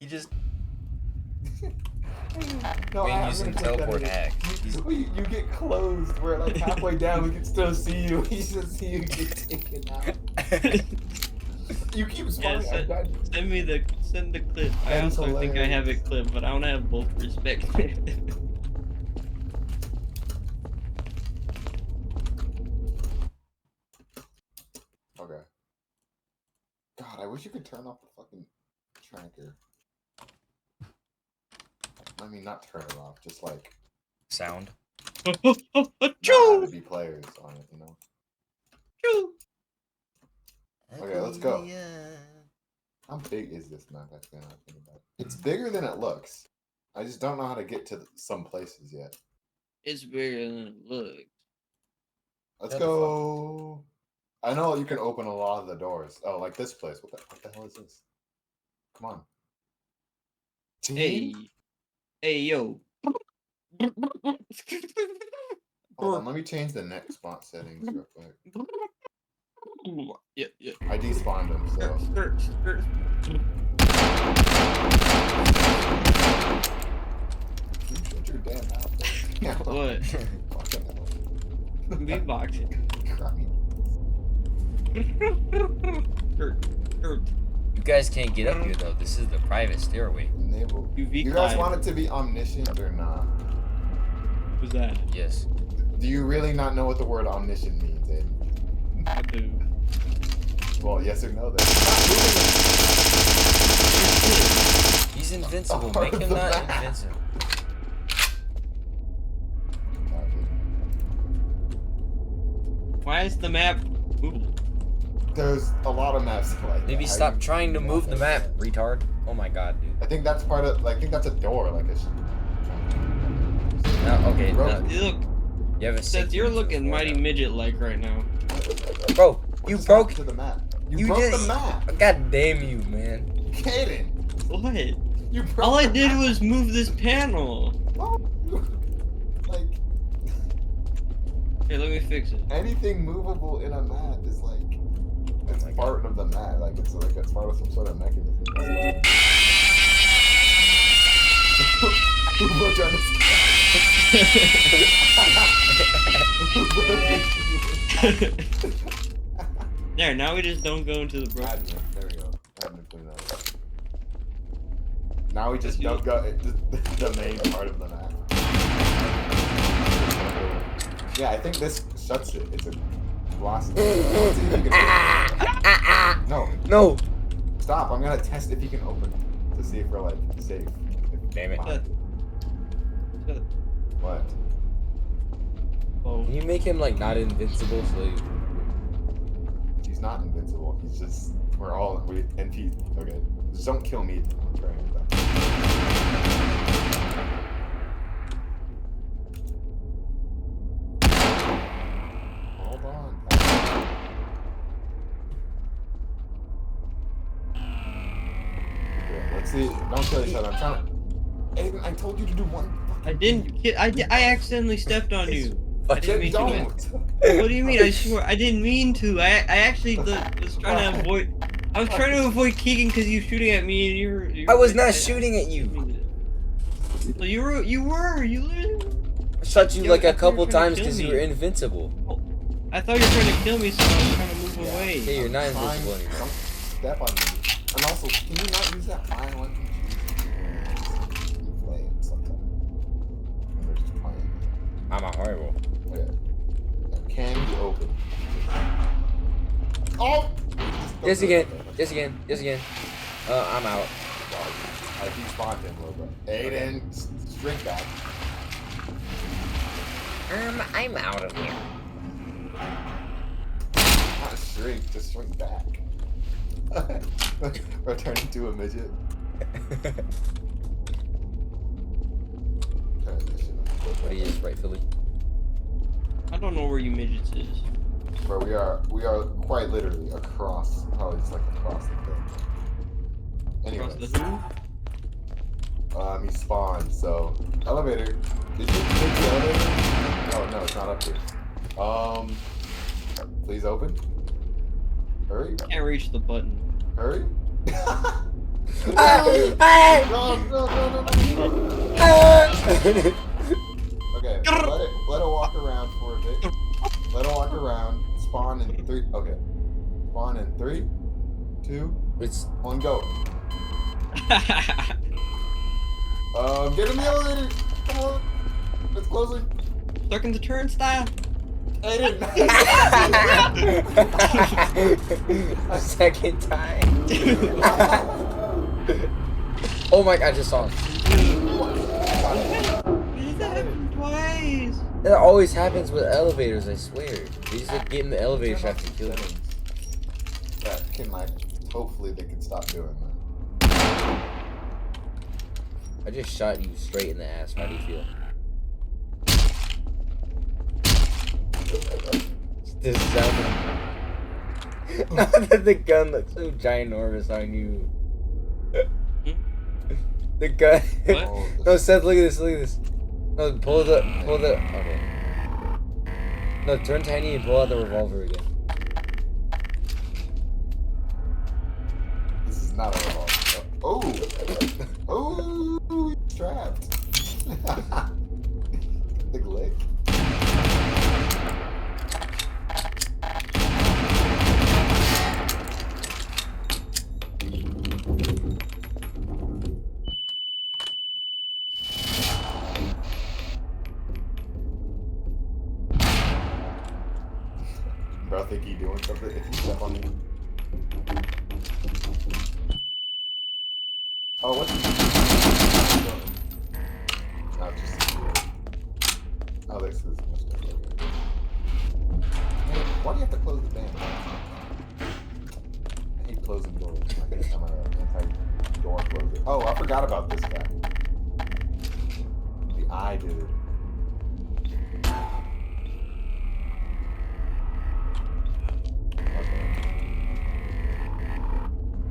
just... No, Been using teleport hack. You get closed where like halfway down we can still see you. We just see you get taken out. You keep spawning. Yeah, send the clip. I also think I have it clipped, but I don't have both perspectives. Okay. God, I wish you could turn off the fucking tracker. I mean, not turn it off, just like sound. not have to be players on it, you know. Okay, let's go. How big is this map? Actually, I'm thinking about it. It's bigger than it looks. I just don't know how to get to some places yet. It's bigger than it looks. Let's go. I know you can open a lot of the doors. Oh, like this place. What the hell is this? Come on. Team? Hey, yo. Hold on, let me change the next spot settings real quick. Yeah. I despawned him, so. Shut your damn mouth. What? Beatboxing. You guys can't get up here though. This is the private stairway. You guys want it to be omniscient or not? Who's that? Yes. Do you really not know what the word omniscient means, Aiden? I do. Well, yes or no then. He's invincible. Make him not invincible. Why is the map movable? There's a lot of maps like Maybe that. stop trying to move the map, retard. Oh my god, dude. I think that's part of, like, I think that's a door, like a... Okay, no. Look, You have a Seth, you're looking mighty midget-like right now. Bro, you broke to the map. You broke broke the map. God damn you, man. Kaden. What? You broke All I did was move this panel. Like... Here, let me fix it. Anything movable in a map is like... It's part of the map. Like, it's part of some sort of mechanism. Who broke on There, now we just don't go into the broken. There we go. Now we just don't go the main part of the map. Yeah, I think this shuts it. It's a blast. No. Stop. I'm gonna test if you can open it to see if we're like safe. Damn it. What? Oh. Can you make him like not invincible so you... He's not invincible. He's just okay. Just don't kill me. I'm trying with that. Hold on. Okay, let's see. Don't kill each other. I'm trying to. Aiden, I told you to do one. I didn't. I accidentally stepped on you. I didn't mean Don't. to. What do you mean? I swear I didn't mean to. I actually was trying to avoid. I was trying to avoid Keegan because you were shooting at me and you were. I was not shooting at you. Well, you literally. I shot you like a couple times because you were invincible. I thought you were trying to kill me, so I was trying to move away. Okay, you're not invincible anymore. Don't step on me. And also, can you not use that fire weapon? You play it sometimes. We're just playing. I'm a horrible. Okay. Now, can you open? Oh! Yes again. I'm out. I despawned him, little bro. Aiden, shrink back. I'm out of here. Not shrink, just shrink back. Or turn into a midget. What he is, rightfully. I don't know where you midgets is. Bro, we are quite literally across, probably just like across the thing. Anyways. Across the who? He spawned, so elevator. Did you take the elevator? Oh no, it's not up here. Please open. Hurry. Can't reach the button. Hurry. Okay, let it walk around for a bit. Let it walk around. Spawn in 3. Okay. Spawn in 3, 2, 1, go. Get in the elevator. Come on. It's closing. Stuck in the turnstile. Aiden. Second time. Oh my god, I just saw him. Why did that happen twice? That always happens with elevators, I swear. They just like, get in the elevator shaft and kill them. That can like, hopefully they can stop doing that. I just shot you straight in the ass. How do you feel? This sound. Not that the gun looks so ginormous on you. The gun. What? No, Seth, look at this. Look at this. No, pull the. Okay. No, turn tiny and pull out the revolver again. This is not a revolver. Oh! Oh! He's trapped. Big lick. Bro, I think he's doing something if you step on him. Oh, what's he doing? Oh, just oh, this is much different. Why do you have to close the damn door? I hate closing doors. I'm an anti-door closer. Oh, I forgot about this guy. The eye dude.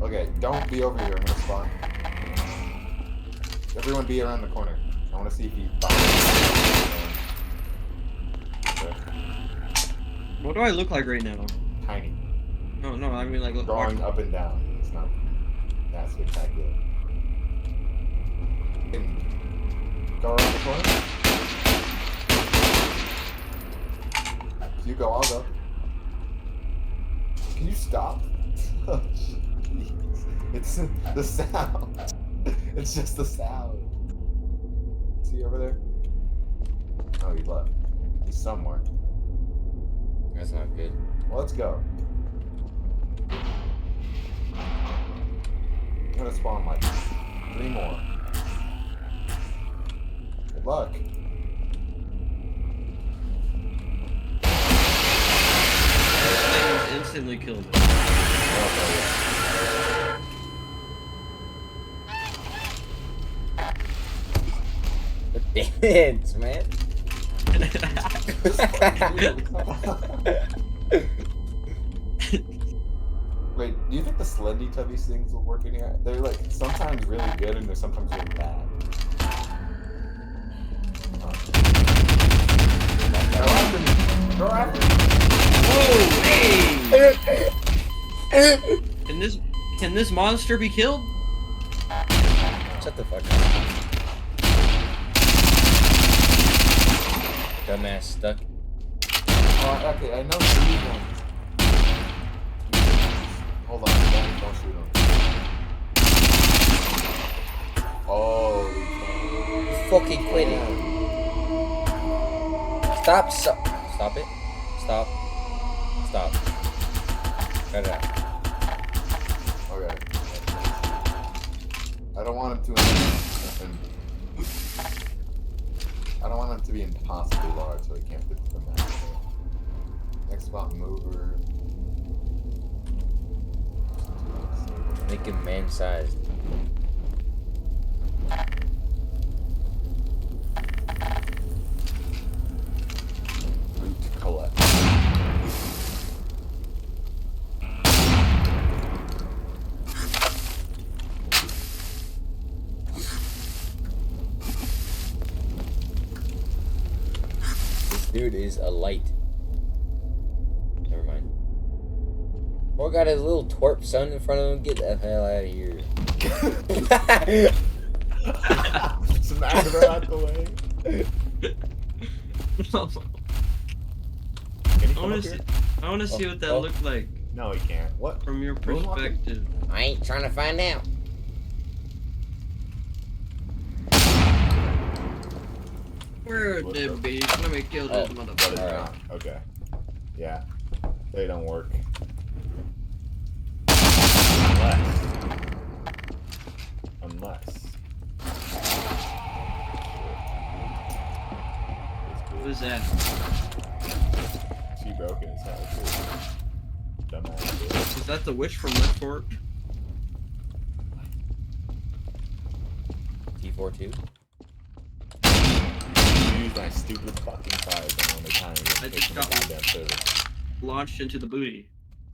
Okay, don't be over here. I'm gonna spawn. Everyone be around the corner. I want to see if he okay. What do I look like right now? Tiny. No, I mean like Drawing up and down. It's not that spectacular. Go around the corner. If you go, I'll go. Can you stop? Oh, jeez. It's the sound. It's just the sound. See you over there? Oh, he left. He's somewhere. That's not good. Well, let's go. I'm gonna spawn like 3 more. Good luck. Instantly killed it. Damn it, man. Wait, do you think the Slendy Tubbies things will work in here? They're like sometimes really good and they're sometimes really bad. Go after me! Go after me! Whoa, hey! Can this monster be killed? Shut the fuck up. Dumbass stuck. Oh, okay, I know these ones. Hold on, don't shoot him. Oh, You fucking quit it. Stop it. Stop. Cut it out. okay. I don't want him to. I don't want him to be impossibly large, so he can't fit the map. Next spot, mover. Make him man-sized. Root collect. This dude is a light. Never mind. More got his little twerp son in front of him. Get the hell out of here. Smack her out the way. Can you come up here? I want to see what that looked like No, he can't. What? from your Moonwalking? perspective. I ain't trying to find out. Where What's the up? bitch? Let me kill this What is motherfucker. Alright. not? Okay. Yeah. They don't work. Unless. What is that? She broke in his house too. Dumbass. Is that the witch from Left Fork? T42? Use my stupid fucking fire gun when they time to I get just from got the goddamn server. Launched into the booty.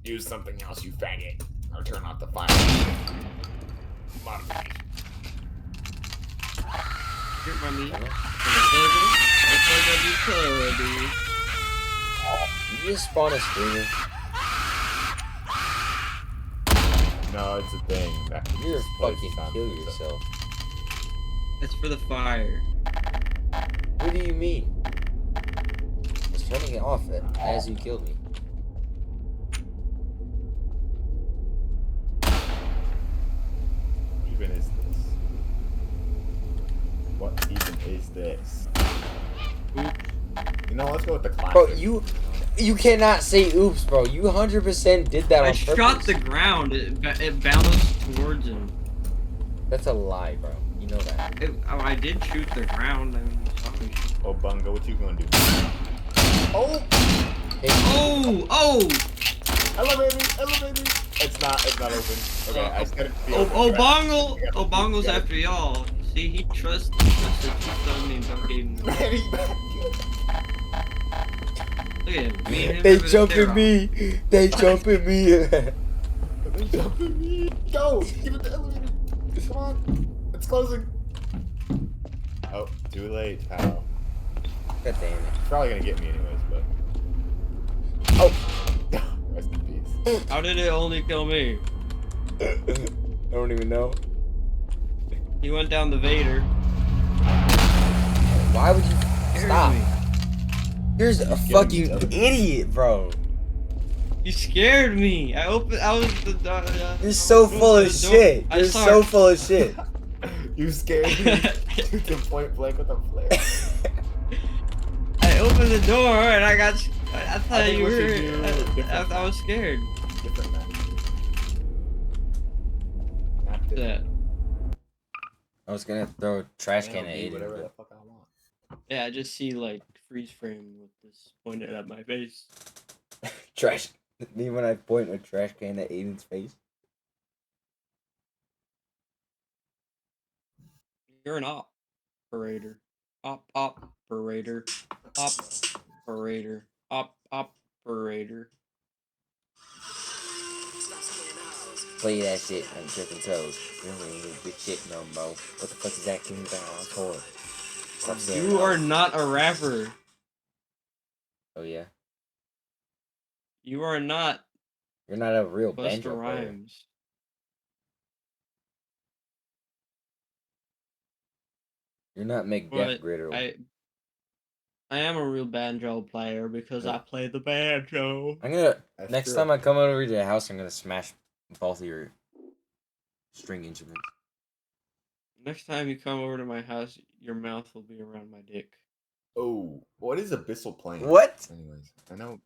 Use something else, you faggot. Or turn off the fire. Modification. Here, mommy. You just spawn a streamer. No, it's a thing. That You're just plays fucking the sound kill of it. yourself. It's for the fire. What do you mean? I was turning it off as you killed me. Even is this? What even is this? Oops. You know, let's go with the classic. Bro, you cannot say oops, bro. You 100% did that on I purpose. shot the ground. It bounced towards him. That's a lie, bro. You know that. I did shoot the ground. I mean, sorry. Oh, Bunga, what you gonna do? Oh! Hey, Oh! Elevate me! It's not open. Okay, I said it to be open. Bongle! Oh, Bongle's after y'all. See, he trusted me and duncaidan. Ready back. Look at him. Me and him they having a jumping stare-off. me. They jumping me. They jumping me. Go! Get in the elevator. Come on. It's closing. Oh, too late, pal. God damn it. Probably gonna get me anyways, but. Oh. Rest in peace. How did it only kill me? I don't even know. He went down the Vader. Why would you Scared stop? me. You're a fucking other. idiot, bro. You scared me. I was the. You're so full of shit. I You're saw so it. full of shit. You scared me to point blank with a flare. I opened the door and I got. I thought think you we should were. do different I was scared. Different map. Map That. different. I was gonna throw a trash can I'll at be Aiden. whatever the But... fuck I want. Yeah, I just see like freeze frame with this pointed at my face. Trash. Me when I point a trash can at Aiden's face. You're an operator. Operator. Operator. Operator. Play that shit on tripping toes. You don't even big shit no more. What the fuck is that King Brown's for? Stop saying You no. are not a rapper. Oh yeah. You are not You're not a real Busta banjo player. Rhymes. You're not Macbeth But Griddle. I am a real banjo player because I play the banjo. I'm gonna That's next true. time I come over to your house, I'm gonna smash both of your string instruments. Next time you come over to my house, your mouth will be around my dick. Oh, what is Abyssal Plane? What? Anyways, I know.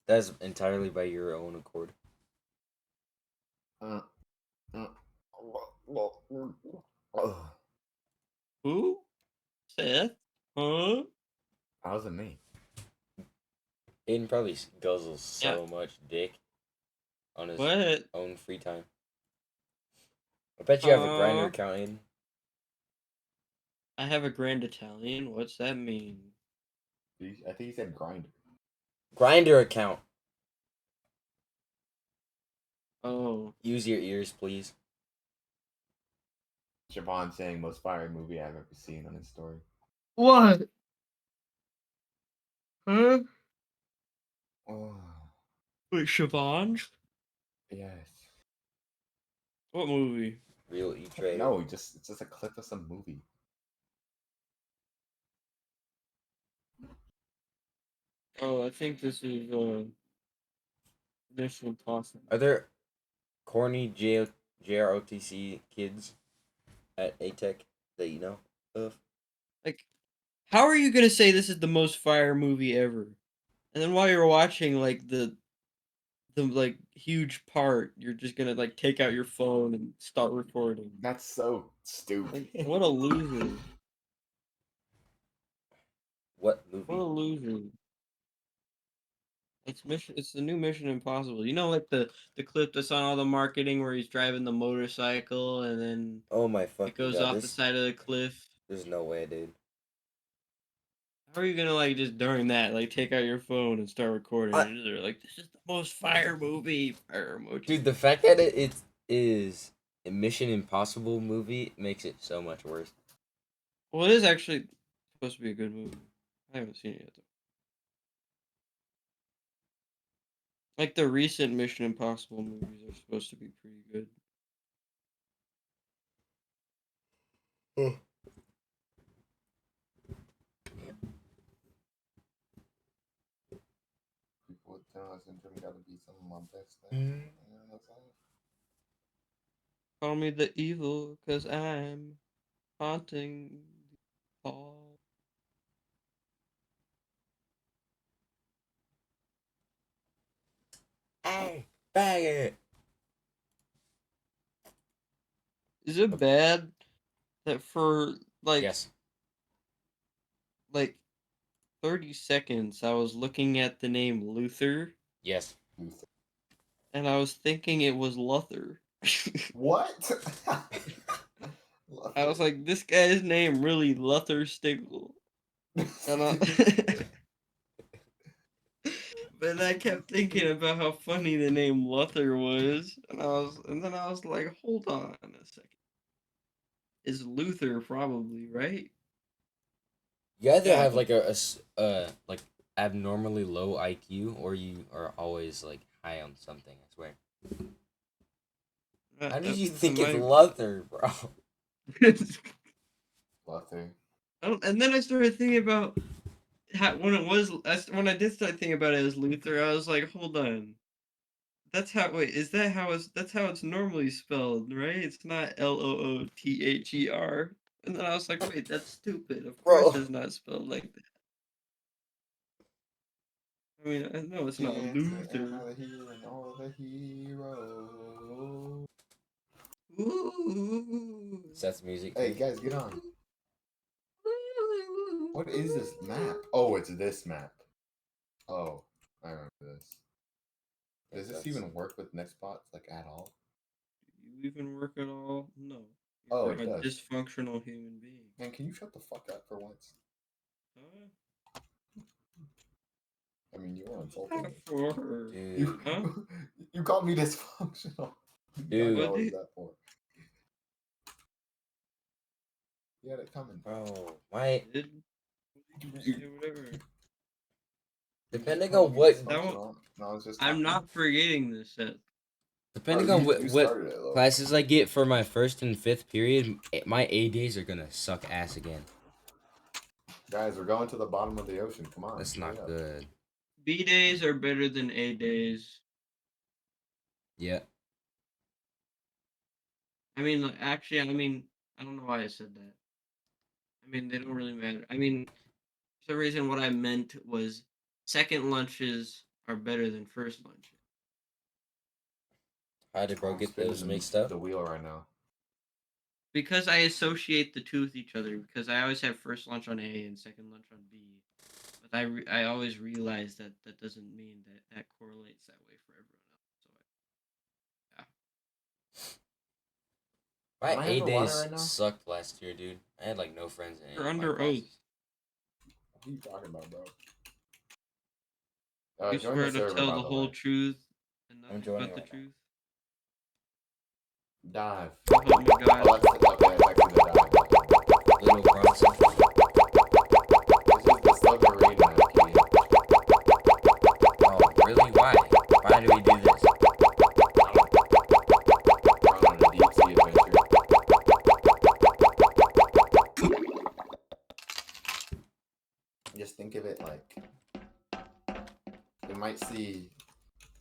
That's entirely by your own accord. Uh, Who? Seth? Huh? How's it me? Aiden probably guzzles so much dick on his What? own free time. I bet you have a grinder account, Aiden. I have a Grand Italian. What's that mean? I think he said grinder. Grinder account. Oh. Use your ears, please. Siobhan saying most fire movie I've ever seen on his story. What? Huh? Oh, Wait, Siobhan? yes. What movie? Real E Trader. No, it's just a clip of some movie. Oh, I think this is Mission Impossible. Are there corny JROTC kids at A-Tech that you know of? Like, how are you gonna say this is the most fire movie ever? And then while you're watching like the like huge part, you're just gonna like take out your phone and start recording. That's so stupid. Like, what a loser! What What a movie? loser! It's the new Mission Impossible. You know, like the clip that's on all the marketing where he's driving the motorcycle and then Oh my it fucking goes god! off the side of the cliff. There's no way, dude. How are you gonna like just during that like take out your phone and start recording? I- And they're like, this is the most fire movie. Fire emoji. Dude, the fact that it is a Mission Impossible movie makes it so much worse. Well, it is actually supposed to be a good movie. I haven't seen it yet though. Like the recent Mission Impossible movies are supposed to be pretty good. People with talent syndrome gotta be some of my best Mm. things. You know what I'm saying? Call me the evil, cause I'm haunting Paul. Hey, bag it. Is it bad that for Yes. like 30 seconds I was looking at the name Luther Yes. and I was thinking it was Luther? What? I was like, this guy's name really Luther Stigl. And but I kept thinking about how funny the name Luther was, and then I was like, hold on a second. Is Luther probably right? You either Yeah, have like like abnormally low IQ or you are always like high on something, I swear. How did you think it's Luther, bro? Luther. And then I started thinking about when it was when I did start thinking about it as Luther. I was like, hold on, that's how. Wait, is that how it's? That's how it's normally spelled, right? It's not Loother. And then I was like, wait, that's stupid. Of course, Bro. it's not spelled like that. I mean, I know it's not Dancing Luther. all the hero and all the heroes. Ooh. Seth's music. Hey guys, get on. What is this map? Oh, it's this map. Oh, I remember this. Does this even work with Nextbots like at all? Do you even work at all? No. Oh, You're it a does. dysfunctional human being. Man, can you shut the fuck up for once? Huh? I mean, you were insulting me. For her. Dude. You, Huh? you called me dysfunctional. Dude. What What was did- that for? You had it coming. Bro, my Did you just say whatever? depending You on what That one- dysfunctional, and I was just I'm talking. not forgetting this set. depending Oh, on you what started it, though. classes I get for my first and fifth period, my A days are gonna suck ass again. Guys, we're going to the bottom of the ocean. Come on. That's hurry not up. good. B days are better than A days. Yeah. I mean, actually, I don't know why I said that. I mean, they don't really matter. I mean, for some reason, what I meant was second lunches are better than first lunches. How did bro I'm get spinning those mixed up? the wheel right now. Because I associate the two with each other. Because I always have first lunch on A and second lunch on B. But I always realize that that doesn't mean that that correlates that way for everyone else. So My Am I A underwater days right now? sucked last year, dude. I had like no friends in any you're of my under classes. oath. What are you talking about, bro? You Join swear the to server, tell by the the whole way. truth and I'm nothing joining but the right now. truth. Dive. Oh my god. Alexa, okay, it's actually the dive. Little Bronson. This is the submarine map, Keith. think of it like you might see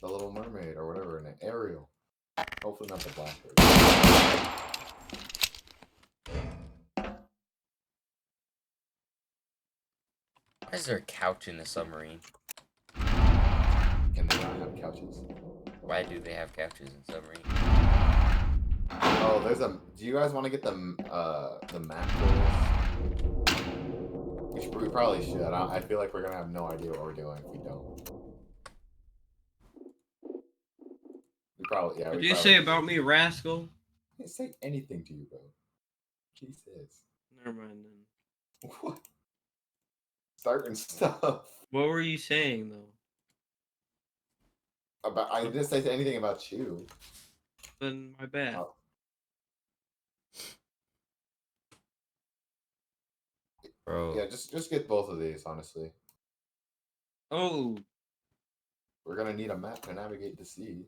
the Little Mermaid or whatever in an Ariel. Hopefully not the Blackbird. Why is there a couch in the submarine? Can they not have couches? Why do they have couches in submarine? Oh, there's a. Do you guys want to get the map for this? We probably should. I feel like we're gonna have no idea what we're doing if we don't. We probably What we do you probably say should. about me, rascal? I didn't say anything to you, bro. Jesus. Never mind then. What? Starting stuff What were you saying though? about. I didn't say anything about you. Then my bad. Oh. Bro. Yeah, just get both of these, honestly. Oh, We're gonna need a map to navigate the sea.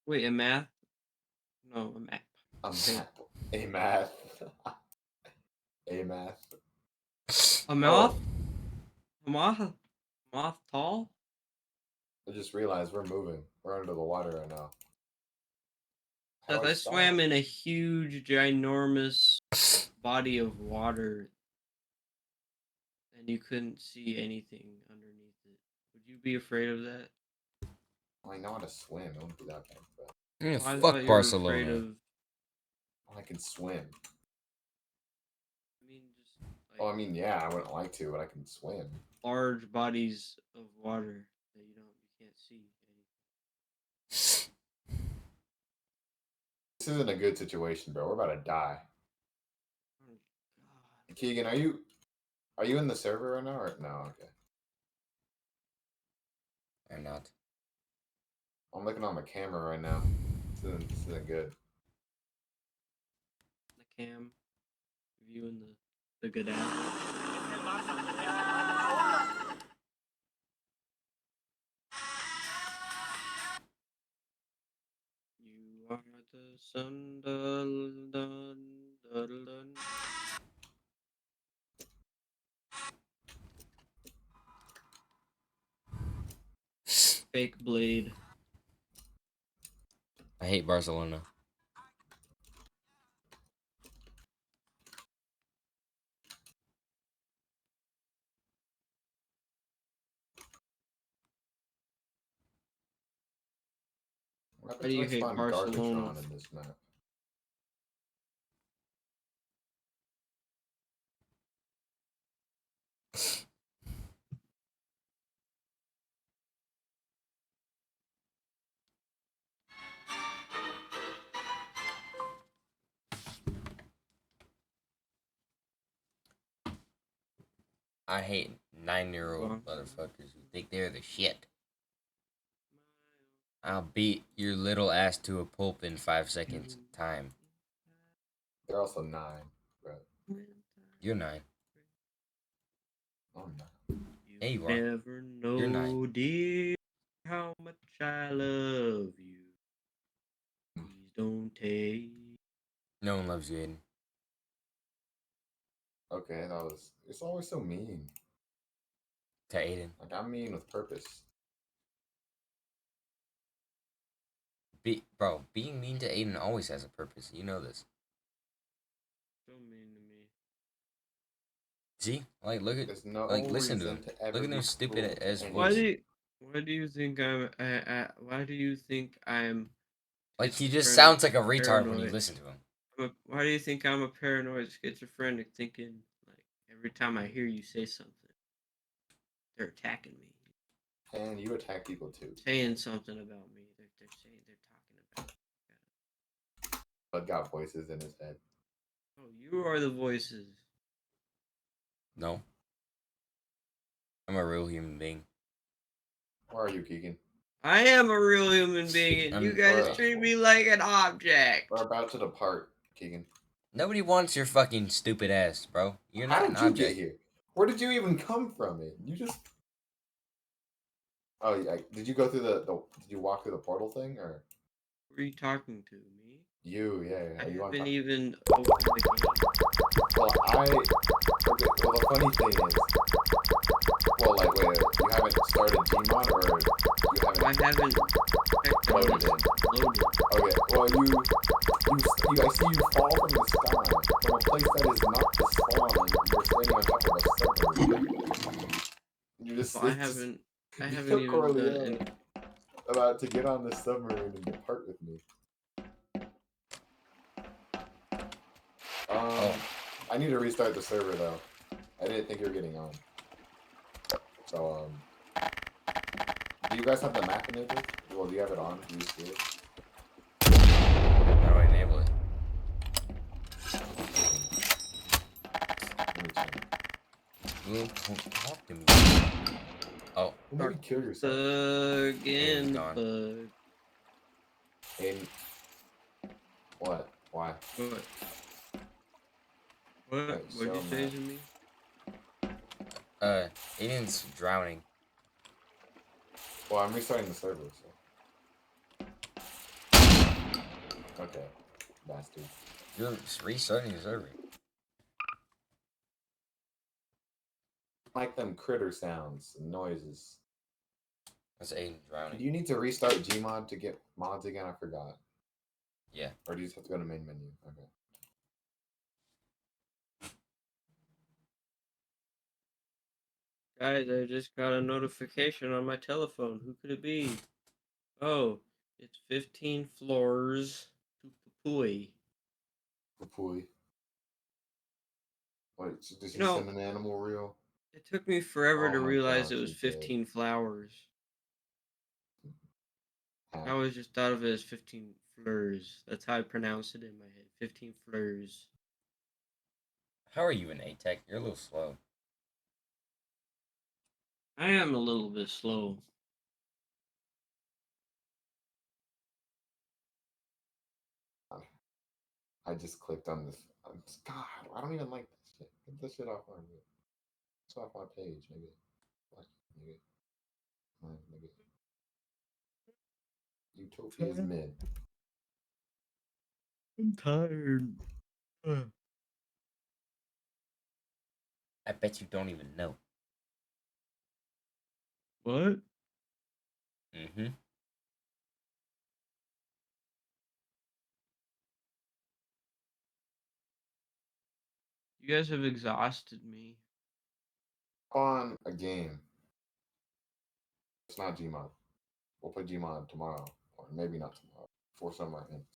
wait, a math? No, a map. A map. A math. A math. A moth? A moth? A moth tall? I just realized we're moving. We're under the water right now. How Seth, do I stop? swam in a huge, ginormous body of water, and you couldn't see anything underneath it. Would you be afraid of that? I know how to swim. It wouldn't be that bad. But Yeah, I thought fuck you were afraid Barcelona. of. I can swim. I mean, just Oh, I like mean, yeah, I wouldn't like to, but I can swim. large bodies of water that you can't see anything. This isn't a good situation, bro. We're about to die. Oh God. Keegan, are you in the server right now or no? Okay. Or not. I'm looking on the camera right now. This isn't good. The cam, viewing the good apple. You are the sun, dun, dun, dun, dun. Fake blade. I hate Barcelona. What Why do you happens if I hate spawn Barcelona? Gargatron in this map? I hate 9-year-old motherfuckers who think they're the shit. I'll beat your little ass to a pulp in 5 seconds. Time. They're also 9, bro. You're 9. I'm not. Yeah, you are. Never know, You're 9. dear, how much I love you. Please don't take. No one loves you, Aiden. Okay, it's always so mean. To Aiden. Like, I'm mean with purpose. Bro, being mean to Aiden always has a purpose. You know this. So mean to me. See? Like, look at... There's no Like, listen to reason him. to ever Look at be them stupid cruel to ass anyone. voice. Why do you think why do you think I'm Like, he just schizophrenic, sounds like a retard when you paranoid? listen to him. Why do you think I'm a paranoid schizophrenic thinking like every time I hear you say something, they're attacking me? And you attack people too. Saying something about me. They're saying they're talking about. Bud got voices in his head. Oh, you are the voices. No. I'm a real human being. Where are you, Keegan? I am a real human being, and you guys treat me like an object. We're about to depart, Keegan. Nobody wants your fucking stupid ass, bro. You're not an How did you object. get here? Where did you even come from? You just... Oh, yeah. Did you go through did you walk through the portal thing, or? Who are you talking to? Me? Yeah. I You want haven't to even opened the game. Well, okay, well, the funny thing is, well, like, wait, you haven't started Gmod, or you haven't I haven't checked on loaded it. in? Loaded. Okay, well, I see you fall from the sky, from a place that is not the spawn, you're standing on top of a submarine. You just, Well, I it's just, haven't. I you haven't took even done Corleone any. about to get on the submarine and depart with me. Oh, I need to restart the server, though. I didn't think you were getting on. So, do you guys have the map enabled? Well, do you have it on? Do you see it? how do I enable it? Let me check. You don't talk to me. Oh, Well, maybe kill yourself. Bug Aiden's in the gone. bug. Aiden. What? Why? What? What? Wait, What'd show you say map. to me? Aiden's drowning. Well, I'm restarting the server, so. Okay, bastard. You're restarting the server. Like them critter sounds and noises. That's Aiden drowning. Do you need to restart Gmod to get mods again? I forgot. Yeah. Or do you just have to go to main menu? Okay. Guys, I just got a notification on my telephone. Who could it be? Oh, it's 15 floors to Papui. Kapui. Wait, did You she know, send an animal reel? it took me forever Oh to my realize god, it was she did. 15 flowers. I Huh. always just thought of it as 15 fleurs. That's how I pronounced it in my head. 15 fleurs. How are you in A-Tech? You're a little slow. I am a little bit slow. I just clicked on this. God, I don't even like this shit. Get this shit off my It's off my page, nigga. Fuck, nigga. Nigga. Utopia's mid. I'm tired. I bet you don't even know. What? Mm-hmm. You guys have exhausted me. On a game. It's not Gmod. We'll play Gmod tomorrow, or maybe not tomorrow, for some reason.